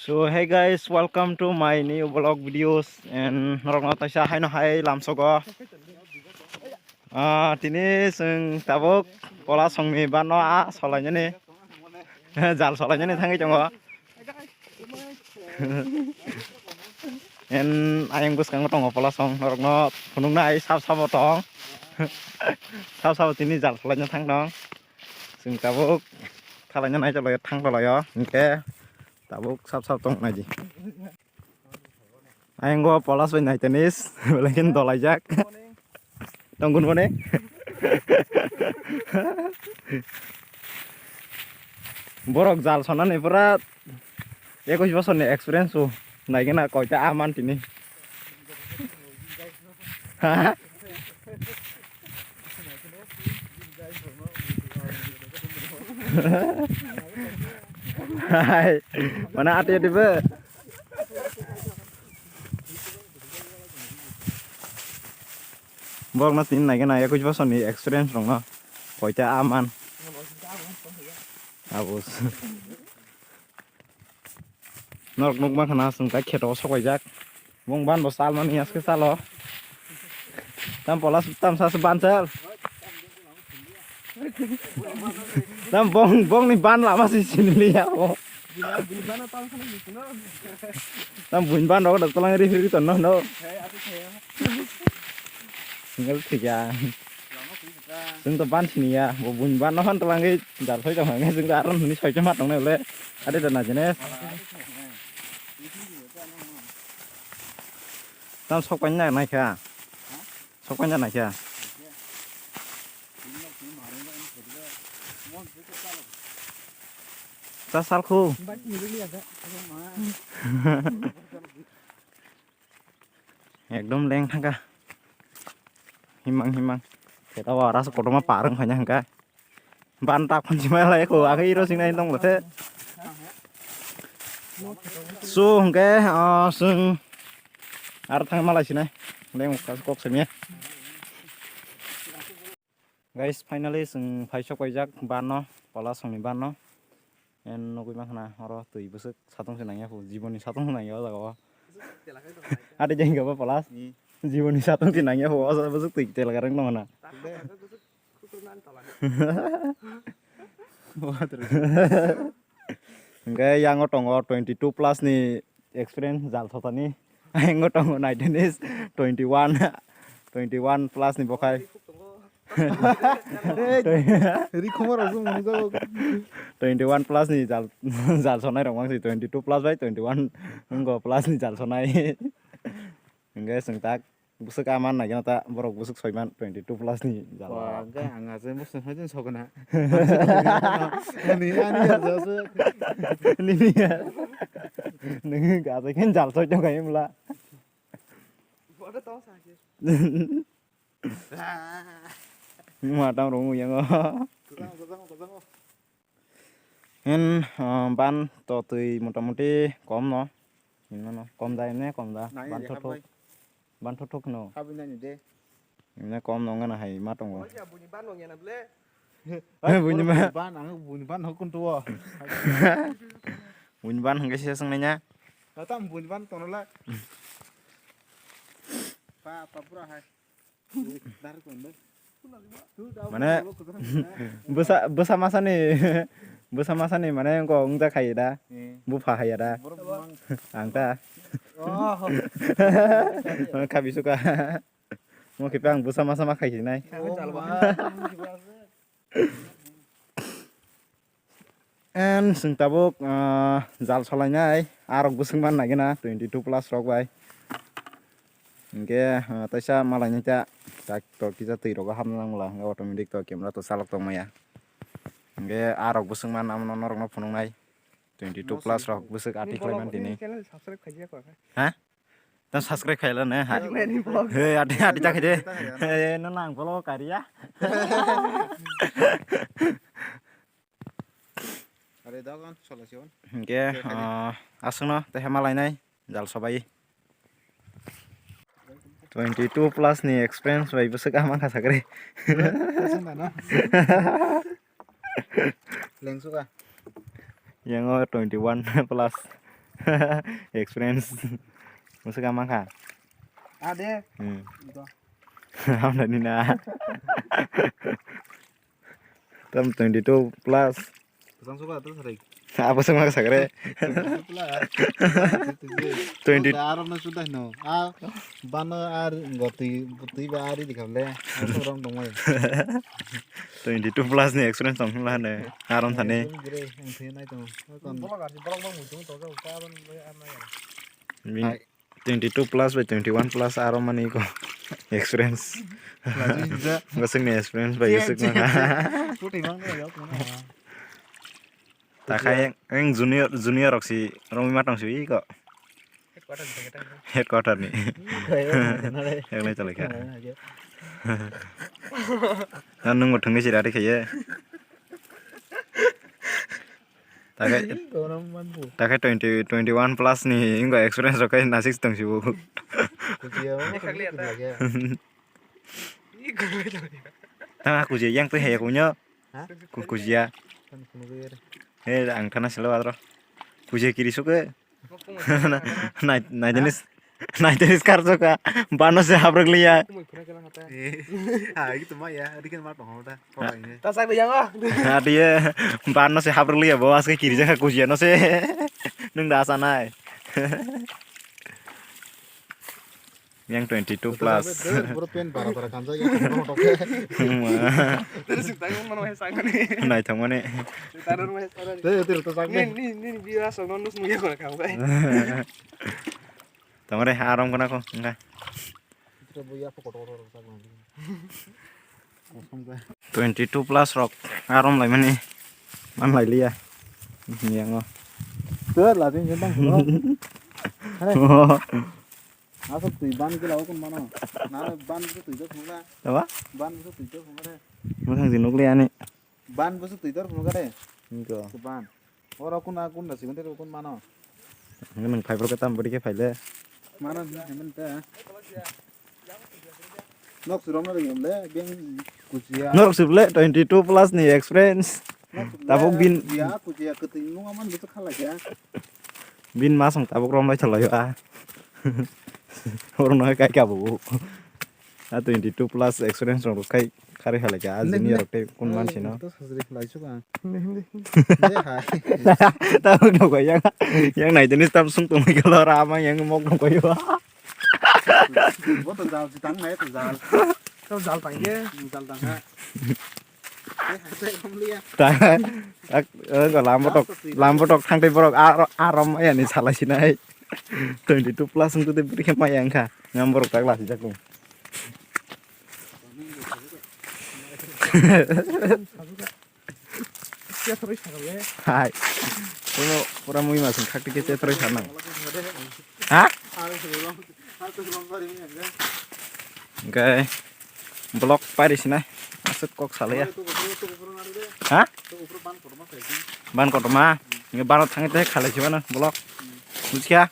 So hey guys, welcome to my new vlog videos and norong taisa hai no hai lamsogo. Tini sing tabuk pola songmi bano a solanya ni jal solanya ni thangi jongo. En ayang bus kang tong pola song norong no punung na ai sap sap tong. Sap sap tini jal solanya thang dong. Sing tabuk thalanya nai jalo thang lo yo. Nge tabuk sap sap tong naji. Ayang gua pola soy naik tenis, belakin dolajak. Tunggun mana? Borok jal sana nih pura. Ya kau coba sana experience tuh. Naikin nak kau cak aman sini. Hai, mana hati tiba? Borok nanti naikin nak ya kau coba sana experience dong na. Kau cak aman. Abus. Nok nok mah kena sengkai kero sok aja. Wong ban bosal man ias ke salo. Tam pola tam sa sebancel. Tam bong ni ban lama sih sini lihat. Tam bun ban đó tulang review itu no. Tinggal tiga. Sing ban sini ya, bun ban no kan tulang cái dar soi trong ngay sing daran ini soi cemat dong nih oleh. Ada dan aja nih. Tam sok banyak naik ya. Sok banyak naik ya. Tasal ku. Ekdom leng thangka. Himang. Kita waras kodo mah pareng banyak hangka. Bantak panjima lai ku agi iro sing nai tong lote. So hangke sing arthang malah sini. Leng kok semia. Guys, finally sing paisok pajak bano pola songni bano. En nukui makna oro tui busuk satong senangnya fu jiboni satong senangnya jago. Ada jangan gak apa polas? Jiboni satong senangnya fu asa busuk tui tel kareng no mana. Enggak yang ngotong 22 plus nih experience jal sota nih. Yang ngotong naik tenis 21 plus nih bokai. Jadi kumar aku menunggu 21 plus nih jal sonai dong sih 22 plus baik 21 enggak plus nih jal sonai enggak sengtak busuk aman lagi nata borok busuk soiman 22 plus nih jal wah enggak nggak sih musuh aja sok kena ini ya nggak ada kan jal soi dong kayak mula ada tahu sakit matang rungu yang en ban to tui motamuti kom no no kom da ban thotok no habis nanya deh ini kom no ngana hai matong go bunyi ban wongnya nable bunyi ban hukun tua bunyi ban hangga sih sengnanya datang bunyi ban tonola apa pura hai dar kondo mana bersama nih mana yang kau enggak kayak dah bufa kayak dah angka kami suka mau kita bersama kayak gini en sing tabuk jal solanya arok busung man lagi na 22 plus rok bay Oke, taisa malahnya cak to kita tiro ham nang lah nggak otomatis to kamera to salok to maya. Oke, arok busung man am norong no punung nai 22 plus rok busuk ati kleman dini. Hah? Tan subscribe kailan ya. Hei, ati cak je. Hei, nang follow karya. ada dah kan solusi Oke, asung no teh malai nai jal sobai. 22 plus nih experience baik busuk aman kasakre. Leng suka. Yang 21 plus experience musuh gampang kah Ada. Hamdan nina tam 22 plus Pasang suka terus Rik. apa semua kesakre 20 Aram na sudah no. Bana ar goti buti ba ari dikhamle. Orang dong mai. 22 plus nih experience tong lah nih aram thane Gre ang the nai to. Kon bolak ar bolak bang mutung to ka ban le an nai. 22 plus by 21 plus aram mani ko experience basing nih experience by yusuk maka Puti bang ne yo. tak kayak yang junior roksi romi matang sih kok headquarter nih yang lain colek ya kan nung ngutungnya sih dari kayak tak kayak 21 plus nih enggak experience rokai nasi seteng sih bu tak aku sih yang tuh ya punya kukusia ang tanah selalu atro kuje kiri suka naik jenis kartu ka panas ya habrek liya Gitu mah ya, dikin mah tong ta. Pokoknya. Ta sak yang ah. dia panas ya habrek liya bawa ke kiri jaga kuje no se nung dah sana yang 22 plus Bro pen para kanza ya. Oke. Terus kita ngomong sama sang ni. naik thang mana Taruh mas taruh. Tuh to sang Ni biasa sono nus muya ko kamu kai. tamare aram kena ko enggak Kita boya pokok sang. Kosong ka. 22 plus rock aram lai mana man lai liya yang Tuh lah tin bang. Asap tuh ban ke lawan kan mana? Nah ban itu tuh semula. apa Ban itu tuh semula. musang sinuk liya nih Ban itu tuh semula deh. enggak Ban. Orang akun nasi kan akun mana? nang fiber ketam beri ke file Mana hemen teh. Nok suram na lagi le geng kucia. Nur suble 22 plus nih experience Tabok bin Ya kucia ketinggung aman gitu kalah ya. bin masang tabok rom lai chalo yo a orang nói cái bu a 22 plus experience rồi cái kari hale ka junior ke kun man sino Terus hasri lai suka. tahu đâu có yang này jenis tam sung tung cái lo rama yang mok đâu có yo Bố tự giao chỉ tắng này tự giao. Kau jal tang ye. Giao tắng ha. Sẽ không lia. takก็làm bot thang te borok arom ya ni salah sinai 22 plus untuk te beri ma yang ka ngambor tak lah jakung Sia terus sakal ye. hai pura mui masing khak ke terus sana ha okay blok pa di sini masuk kok salah ya ha ban kok rumah nge ban thang te khale jiwana blok busia